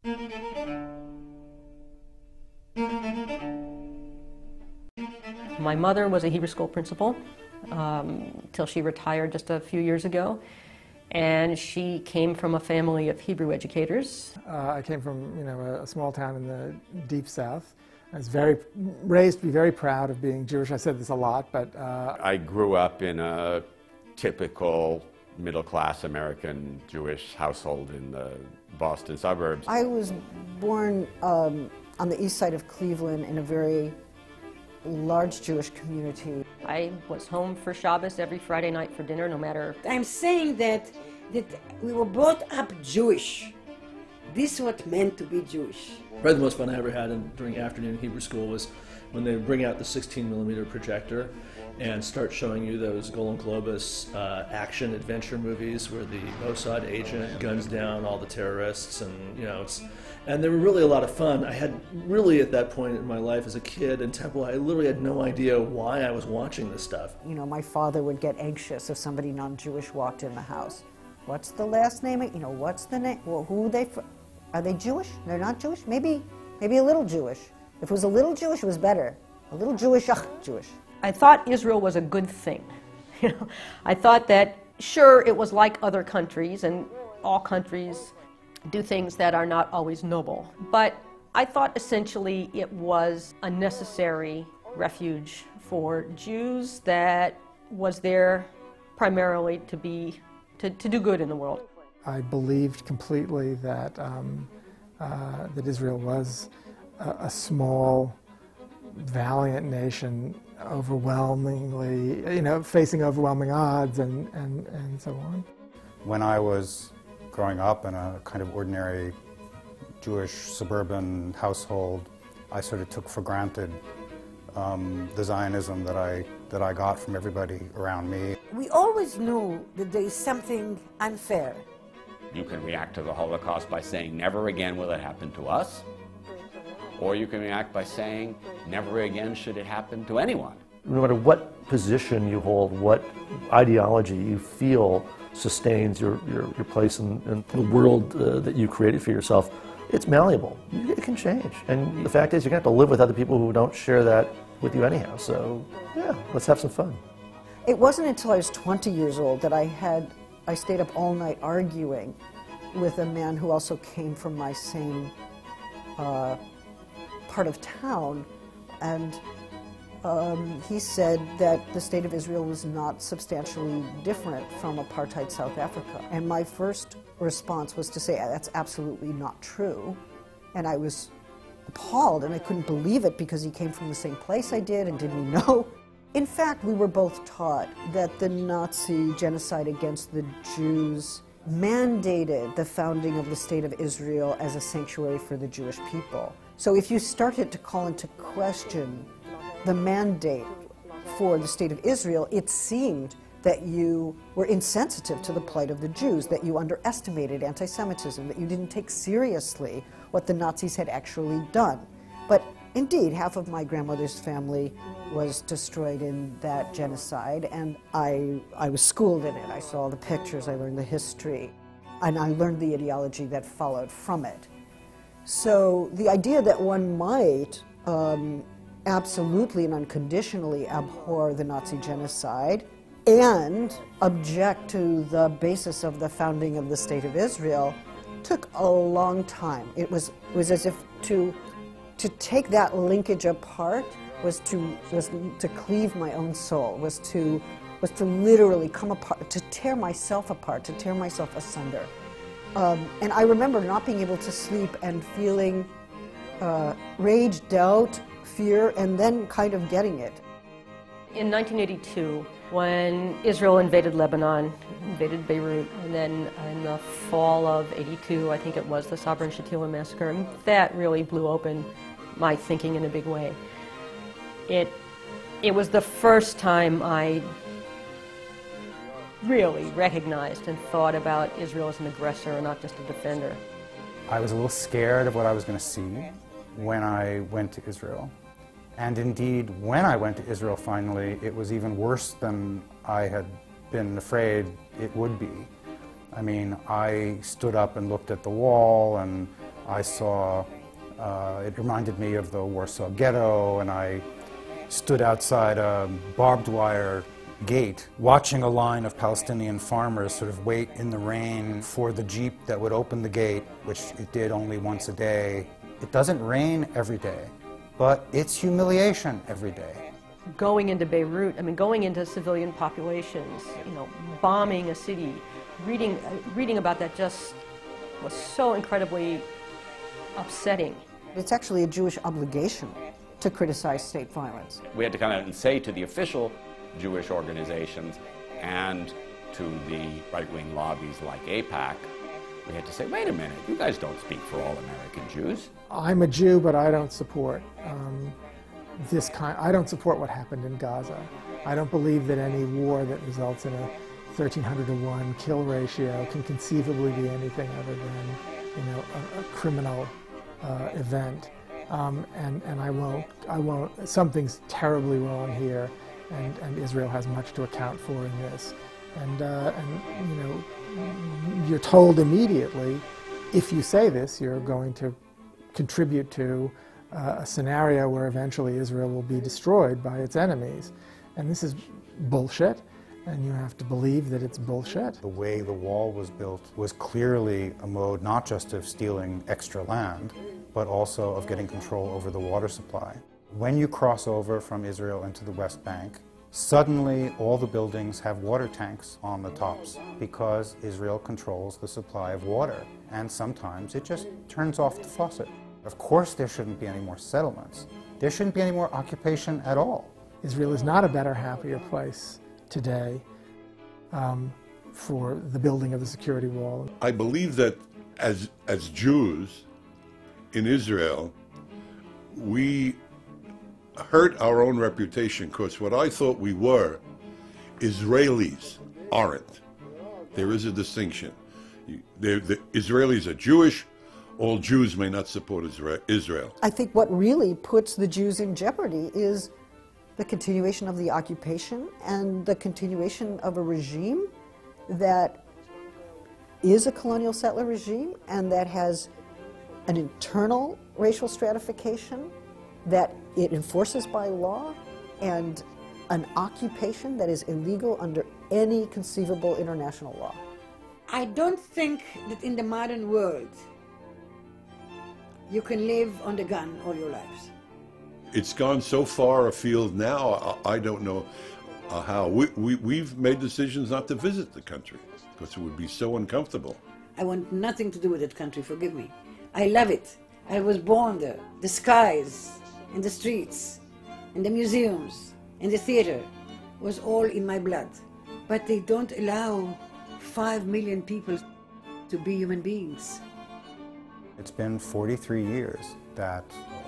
My mother was a Hebrew school principal till she retired just a few years ago, and she came from a family of Hebrew educators. I came from, a small town in the deep south. I was raised to be very proud of being Jewish. I said this a lot, but I grew up in a typical middle-class American Jewish household in the Boston suburbs. I was born on the east side of Cleveland in a very large Jewish community. I was home for Shabbos every Friday night for dinner, no matter... I'm saying that we were brought up Jewish. This is what it meant to be Jewish. Probably the most fun I ever had during afternoon Hebrew school was when they would bring out the 16mm projector and start showing you those Golan Globus action adventure movies where the Mossad agent guns down all the terrorists, and they were really a lot of fun. I had really, at that point in my life as a kid in Temple, I literally had no idea why I was watching this stuff. My father would get anxious if somebody non-Jewish walked in the house. What's the last name? What's the name? Well, who are they from? Are they Jewish? They're not Jewish? Maybe a little Jewish. If it was a little Jewish, it was better. A little Jewish, Jewish. I thought Israel was a good thing. I thought that, sure, it was like other countries, and all countries do things that are not always noble. But I thought essentially it was a necessary refuge for Jews that was there primarily to do good in the world. I believed completely that that Israel was a small, valiant nation, overwhelmingly, facing overwhelming odds and so on. When I was growing up in a kind of ordinary Jewish suburban household, I sort of took for granted the Zionism that I got from everybody around me. We always knew that there is something unfair. You can react to the Holocaust by saying, never again will it happen to us. Or you can react by saying, never again should it happen to anyone. No matter what position you hold, what ideology you feel sustains your place in the world that you created for yourself, it's malleable. It can change. And the fact is, you're going to have to live with other people who don't share that with you anyhow. So, yeah, let's have some fun. It wasn't until I was 20 years old that I stayed up all night arguing with a man who also came from my same part of town, and he said that the state of Israel was not substantially different from apartheid South Africa. And my first response was to say, that's absolutely not true. And I was appalled, and I couldn't believe it because he came from the same place I did, and didn't know. In fact, we were both taught that the Nazi genocide against the Jews mandated the founding of the State of Israel as a sanctuary for the Jewish people. So if you started to call into question the mandate for the State of Israel, it seemed that you were insensitive to the plight of the Jews, that you underestimated anti-Semitism, that you didn't take seriously what the Nazis had actually done. But indeed, half of my grandmother's family was destroyed in that genocide, and I was schooled in it. I saw the pictures, I learned the history, and I learned the ideology that followed from it. So the idea that one might absolutely and unconditionally abhor the Nazi genocide and object to the basis of the founding of the State of Israel took a long time. It was as if to take that linkage apart was to cleave my own soul, was to literally come apart, to tear myself apart, to tear myself asunder. And I remember not being able to sleep and feeling rage, doubt, fear, and then kind of getting it. In 1982, when Israel invaded Lebanon, invaded Beirut, and then in the fall of '82, I think it was, the Sabra and Shatila massacre, and that really blew open my thinking in a big way. It was the first time I really recognized and thought about Israel as an aggressor and not just a defender. I was a little scared of what I was going to see when I went to Israel. And indeed, when I went to Israel finally, it was even worse than I had been afraid it would be. I mean, I stood up and looked at the wall, and I saw, it reminded me of the Warsaw Ghetto, and I stood outside a barbed wire gate watching a line of Palestinian farmers sort of wait in the rain for the Jeep that would open the gate, which it did only once a day. It doesn't rain every day, but it's humiliation every day. Going into Beirut, I mean, going into civilian populations, you know, bombing a city, reading about that just was so incredibly upsetting. It's actually a Jewish obligation to criticize state violence. We had to come out and say to the official Jewish organizations and to the right-wing lobbies like AIPAC, we had to say, wait a minute, you guys don't speak for all American Jews. I'm a Jew, but I don't support I don't support what happened in Gaza. I don't believe that any war that results in a 1,300-to-1 kill ratio can conceivably be anything other than, you know, a criminal event. And I won't, something's terribly wrong here, and Israel has much to account for in this. And you know, you're told immediately, if you say this, you're going to contribute to a scenario where eventually Israel will be destroyed by its enemies. And this is bullshit, and you have to believe that it's bullshit. The way the wall was built was clearly a mode not just of stealing extra land, but also of getting control over the water supply. When you cross over from Israel into the West Bank, suddenly all the buildings have water tanks on the tops because Israel controls the supply of water, and sometimes it just turns off the faucet. Of course there shouldn't be any more settlements. There shouldn't be any more occupation at all. Israel is not a better, happier place today for the building of the security wall. I believe that as Jews in Israel, we hurt our own reputation because what I thought we were, Israelis aren't. There is a distinction. The Israelis are Jewish. All Jews may not support Israel. I think what really puts the Jews in jeopardy is the continuation of the occupation and the continuation of a regime that is a colonial settler regime and that has an internal racial stratification that it enforces by law, and an occupation that is illegal under any conceivable international law. I don't think that in the modern world you can live on the gun all your lives. It's gone so far afield now, I don't know how. We've made decisions not to visit the country because it would be so uncomfortable. I want nothing to do with that country, forgive me. I love it. I was born there. The skies, and the streets, and the museums, and the theater was all in my blood. But they don't allow 5 million people to be human beings. It's been 43 years that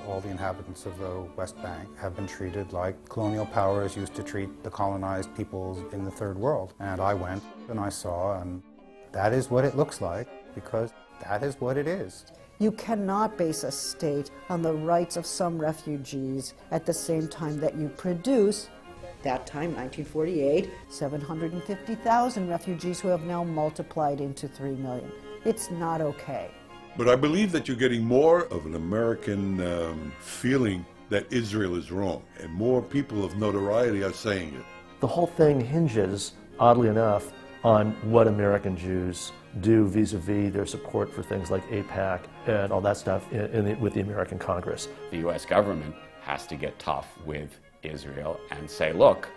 all the inhabitants of the West Bank have been treated like colonial powers used to treat the colonized peoples in the Third World. And I went and I saw, and that is what it looks like, because that is what it is. You cannot base a state on the rights of some refugees at the same time that you produce, that time, 1948, 750,000 refugees who have now multiplied into 3 million. It's not okay. But I believe that you're getting more of an American feeling that Israel is wrong, and more people of notoriety are saying it. The whole thing hinges, oddly enough, on what American Jews do vis-a-vis their support for things like AIPAC and all that stuff with the American Congress. The U.S. government has to get tough with Israel and say, look,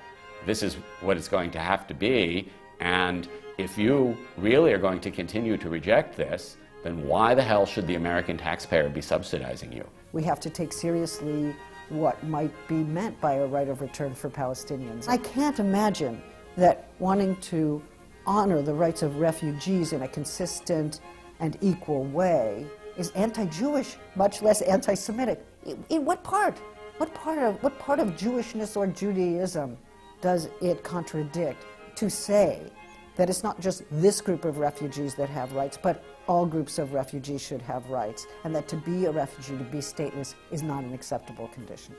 this is what it's going to have to be, and if you really are going to continue to reject this, then why the hell should the American taxpayer be subsidizing you? We have to take seriously what might be meant by a right of return for Palestinians. I can't imagine that wanting to honor the rights of refugees in a consistent and equal way is anti-Jewish, much less anti-Semitic. In what part? What part of Jewishness or Judaism does it contradict to say that it's not just this group of refugees that have rights, but all groups of refugees should have rights, and that to be a refugee, to be stateless, is not an acceptable condition?